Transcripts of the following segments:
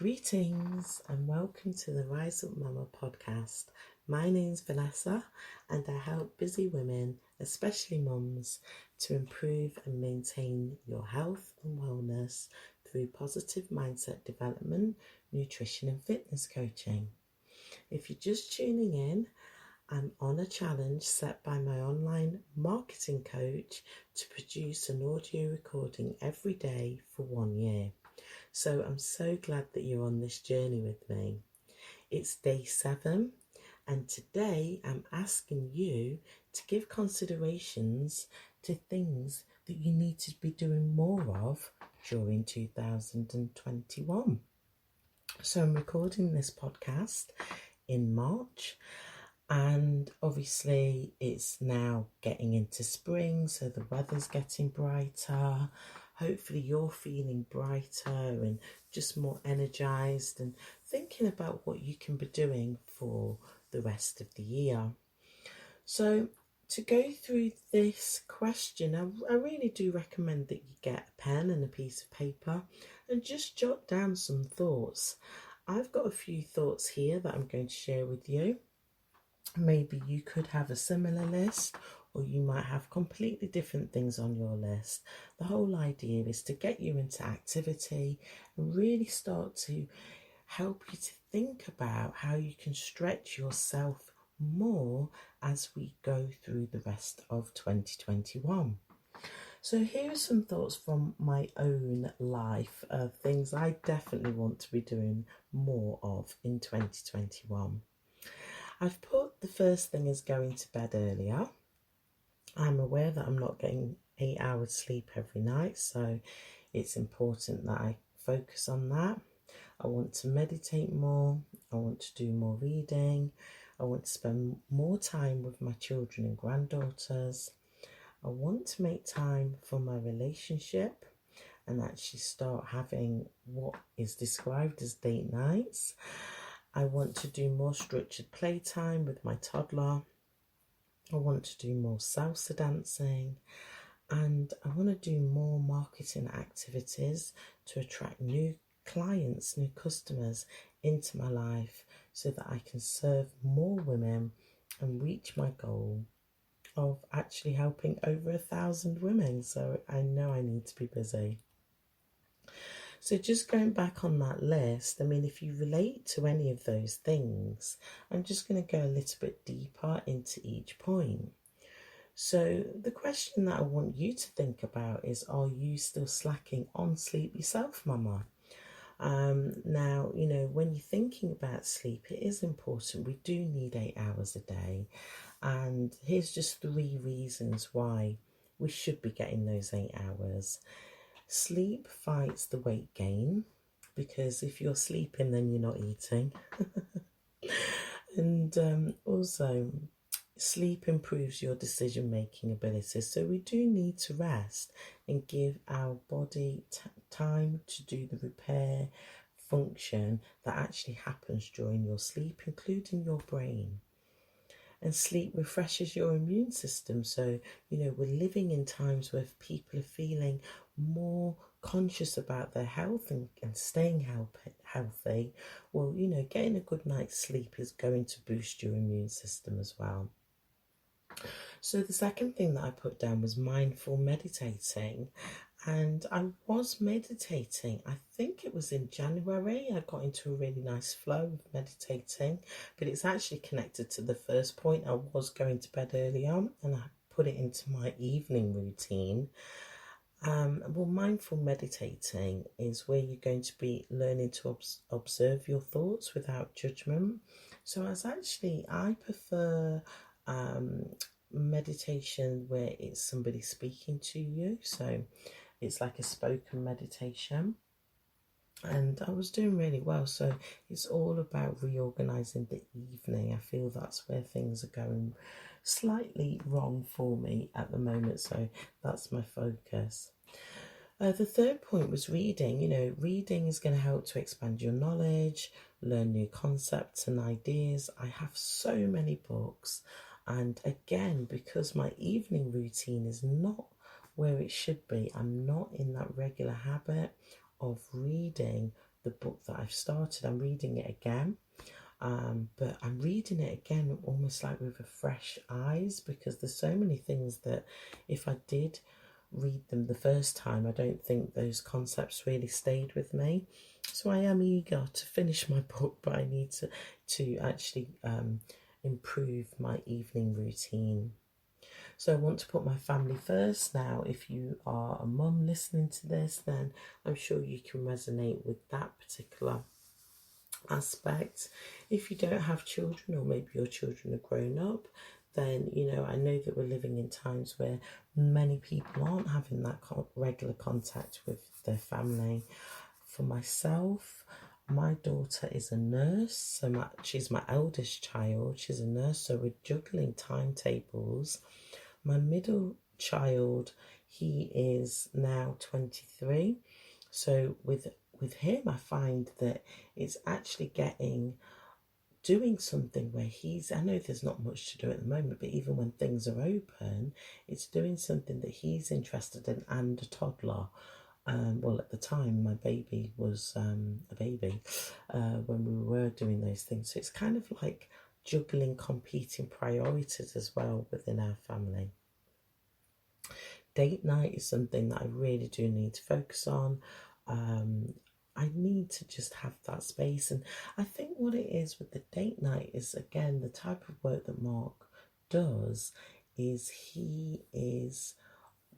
Greetings and welcome to the Rise Up Mama podcast. My name's Vanessa and I help busy women, especially mums, to improve and maintain your health and wellness through positive mindset development, nutrition and fitness coaching. If you're just tuning in, I'm on a challenge set by my online marketing coach to produce an audio recording every day for 1 year. So I'm so glad that you're on this journey with me. It's day 7 and today I'm asking you to give considerations to things that you need to be doing more of during 2021. So I'm recording this podcast in March. And obviously it's now getting into spring, so the weather's getting brighter. Hopefully you're feeling brighter and just more energized and thinking about what you can be doing for the rest of the year. So to go through this question, I really do recommend that you get a pen and a piece of paper and just jot down some thoughts. I've got a few thoughts here that I'm going to share with you. Maybe you could have a similar list, or you might have completely different things on your list. The whole idea is to get you into activity and really start to help you to think about how you can stretch yourself more as we go through the rest of 2021. So here are some thoughts from my own life of things I definitely want to be doing more of in 2021. I've put the first thing as going to bed earlier. I'm aware that I'm not getting 8 hours sleep every night, so it's important that I focus on that. I want to meditate more. I want to do more reading. I want to spend more time with my children and granddaughters. I want to make time for my relationship and actually start having what is described as date nights. I want to do more structured playtime with my toddler. I want to do more salsa dancing, and I want to do more marketing activities to attract new clients, new customers into my life so that I can serve more women and reach my goal of actually helping over 1,000 women. So I know I need to be busy. So just going back on that list, I mean, if you relate to any of those things, I'm just going to go a little bit deeper into each point. So the question that I want you to think about is, are you still slacking on sleep yourself, Mama? Now, you know, when you're thinking about sleep, it is important. We do need 8 hours a day. And here's just 3 reasons why we should be getting those 8 hours. Sleep fights the weight gain, because if you're sleeping then you're not eating. And also sleep improves your decision making abilities, so we do need to rest and give our body time to do the repair function that actually happens during your sleep, including your brain. And sleep refreshes your immune system. So, you know, we're living in times where people are feeling more conscious about their health and staying healthy. Well, you know, getting a good night's sleep is going to boost your immune system as well. So the second thing that I put down was mindful meditating. And I was meditating, I think it was in January. I got into a really nice flow of meditating, but it's actually connected to the first point. I was going to bed earlier and I put it into my evening routine. Well, mindful meditating is where you're going to be learning to observe your thoughts without judgment. So I prefer meditation where it's somebody speaking to you. So it's like a spoken meditation, and I was doing really well. So it's all about reorganizing the evening. I feel that's where things are going slightly wrong for me at the moment, so that's my focus. The third point was reading. You know, reading is going to help to expand your knowledge, learn new concepts and ideas. I have so many books, and again, because my evening routine is not where it should be, I'm not in that regular habit of reading the book that I've started. I'm reading it again. But I'm reading it again almost like with a fresh eyes, because there's so many things that if I did read them the first time, I don't think those concepts really stayed with me. So I am eager to finish my book, but I need to actually improve my evening routine. So I want to put my family first. Now, if you are a mum listening to this, then I'm sure you can resonate with that particular aspect. If you don't have children, or maybe your children are grown up, then I know that we're living in times where many people aren't having that regular contact with their family. For myself, my daughter is a nurse, so she's my eldest child. She's a nurse, so we're juggling timetables. My middle child, he is now 23, so with him, I find that it's actually doing something where I know there's not much to do at the moment, but even when things are open, it's doing something that he's interested in, and a toddler. Well, at the time, my baby was a baby when we were doing those things. So it's kind of like juggling competing priorities as well within our family. Date night is something that I really do need to focus on. I need to just have that space. And I think what it is with the date night is, again, the type of work that Mark does is he is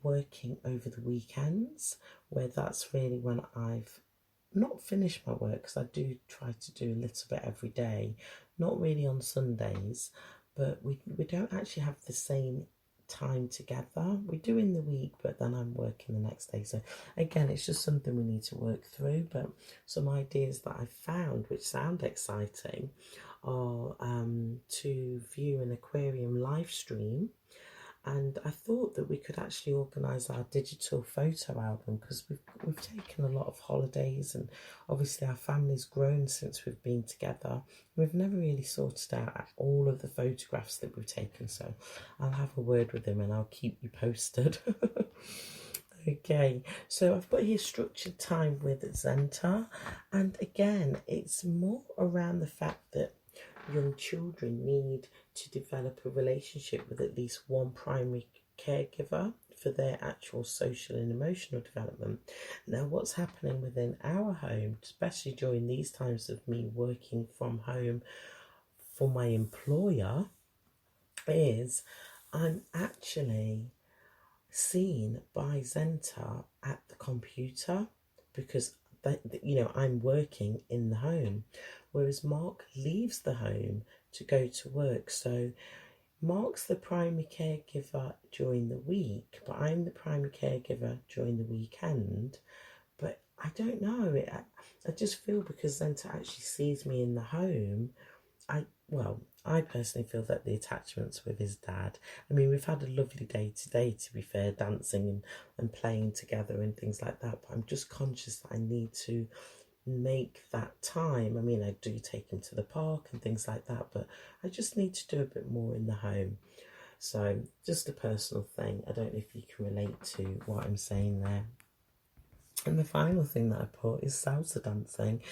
working over the weekends, where that's really when I've not finished my work, because I do try to do a little bit every day, not really on Sundays, but we don't actually have the same time together. We do in the week, but then I'm working the next day. So again, it's just something we need to work through. But some ideas that I've found, which sound exciting, are to view an aquarium live stream. And I thought that we could actually organise our digital photo album, because we've taken a lot of holidays, and obviously our family's grown since we've been together. We've never really sorted out all of the photographs that we've taken, so I'll have a word with him and I'll keep you posted. Okay, so I've put here structured time with Zenta, and again, it's more around the fact that young children need to develop a relationship with at least one primary caregiver for their actual social and emotional development. Now, what's happening within our home, especially during these times of me working from home for my employer, is I'm actually seen by Zenta at the computer, because I'm working in the home, whereas Mark leaves the home to go to work. So Mark's the primary caregiver during the week, but I'm the primary caregiver during the weekend. But I don't know, I just feel, because Zenta actually sees me in the home, I personally feel that the attachment's with his dad. I mean, we've had a lovely day today, to be fair, dancing and playing together and things like that, but I'm just conscious that I need to make that time. I mean, I do take him to the park and things like that, but I just need to do a bit more in the home. So just a personal thing. I don't know if you can relate to what I'm saying there. And the final thing that I put is salsa dancing.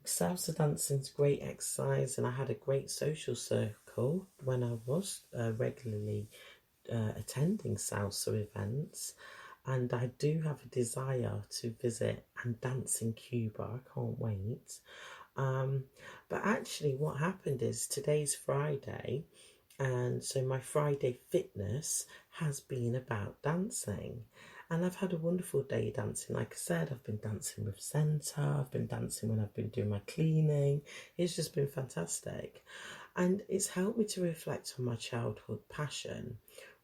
Salsa dancing is great exercise, and I had a great social circle when I was regularly attending salsa events. And I do have a desire to visit and dance in Cuba. I can't wait. But actually what happened is, today's Friday, and so my Friday fitness has been about dancing. And I've had a wonderful day dancing. Like I said, I've been dancing with Zenta, I've been dancing when I've been doing my cleaning. It's just been fantastic. And it's helped me to reflect on my childhood passion,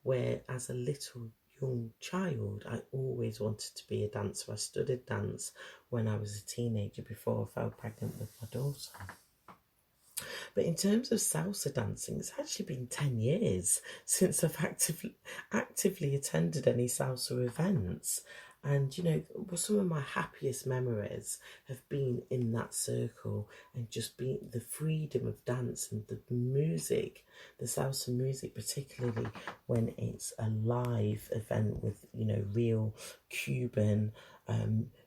where as a little young child, I always wanted to be a dancer. I studied dance when I was a teenager before I fell pregnant with my daughter. But in terms of salsa dancing, it's actually been 10 years since I've actively attended any salsa events. And, some of my happiest memories have been in that circle, and just being the freedom of dance and the music, the salsa music, particularly when it's a live event with, real Cuban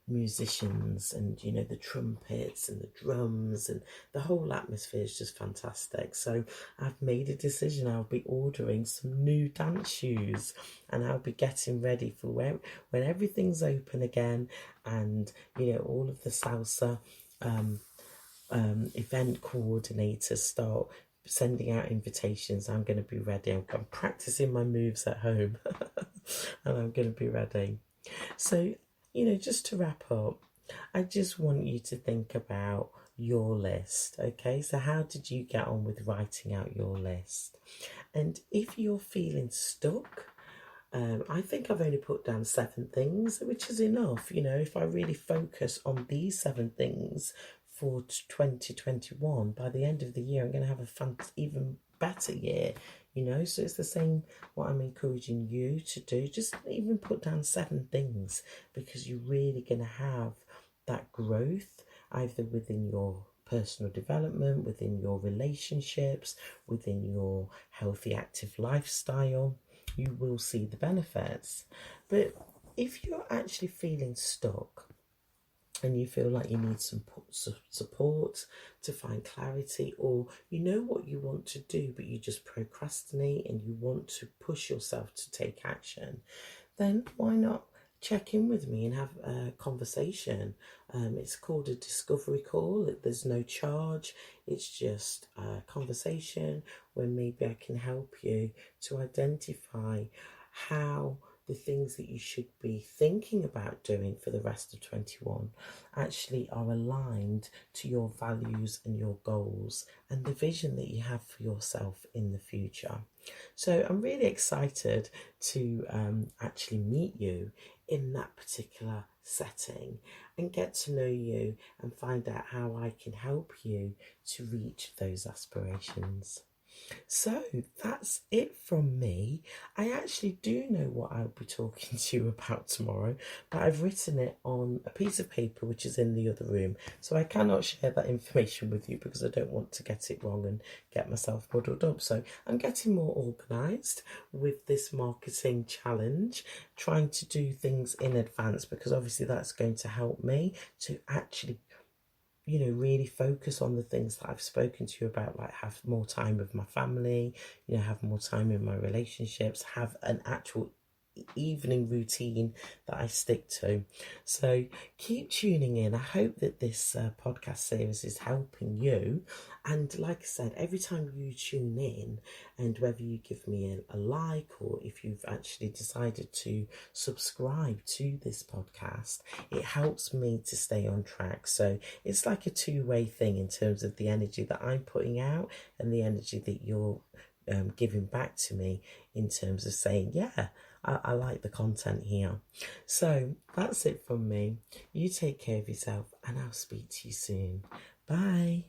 musicians and, you know, the trumpets and the drums, and the whole atmosphere is just fantastic. So I've made a decision. I'll be ordering some new dance shoes, and I'll be getting ready for when everything's open again, and, you know, all of the salsa event coordinators start sending out invitations. I'm going to be ready. I'm practicing my moves at home and I'm going to be ready. So, you know, just to wrap up, I just want you to think about your list. Okay, so how did you get on with writing out your list? And if you're feeling stuck, I think I've only put down 7 things, which is enough. You know, if I really focus on these 7 things for 2021, by the end of the year, I'm going to have a even better year. You know, so it's the same what I'm encouraging you to do. Just even put down 7 things, because you're really going to have that growth either within your personal development, within your relationships, within your healthy, active lifestyle. You will see the benefits. But if you're actually feeling stuck and you feel like you need some support to find clarity, or you know what you want to do but you just procrastinate and you want to push yourself to take action, then why not check in with me and have a conversation? It's called a discovery call. There's no charge. It's just a conversation where maybe I can help you to identify how the things that you should be thinking about doing for the rest of 21 actually are aligned to your values and your goals and the vision that you have for yourself in the future. So I'm really excited to actually meet you in that particular setting and get to know you and find out how I can help you to reach those aspirations. So that's it from me. I actually do know what I'll be talking to you about tomorrow, but I've written it on a piece of paper which is in the other room. So I cannot share that information with you because I don't want to get it wrong and get myself muddled up. So I'm getting more organised with this marketing challenge, trying to do things in advance, because obviously that's going to help me to actually, you know, really focus on the things that I've spoken to you about, like have more time with my family, you know, have more time in my relationships, have an actual evening routine that I stick to. So keep tuning in. I hope that this podcast series is helping you. And like I said, every time you tune in, and whether you give me a like or if you've actually decided to subscribe to this podcast, it helps me to stay on track. So it's like a two-way thing in terms of the energy that I'm putting out and the energy that you're giving back to me in terms of saying, yeah, I like the content here. So that's it from me. You take care of yourself and I'll speak to you soon. Bye.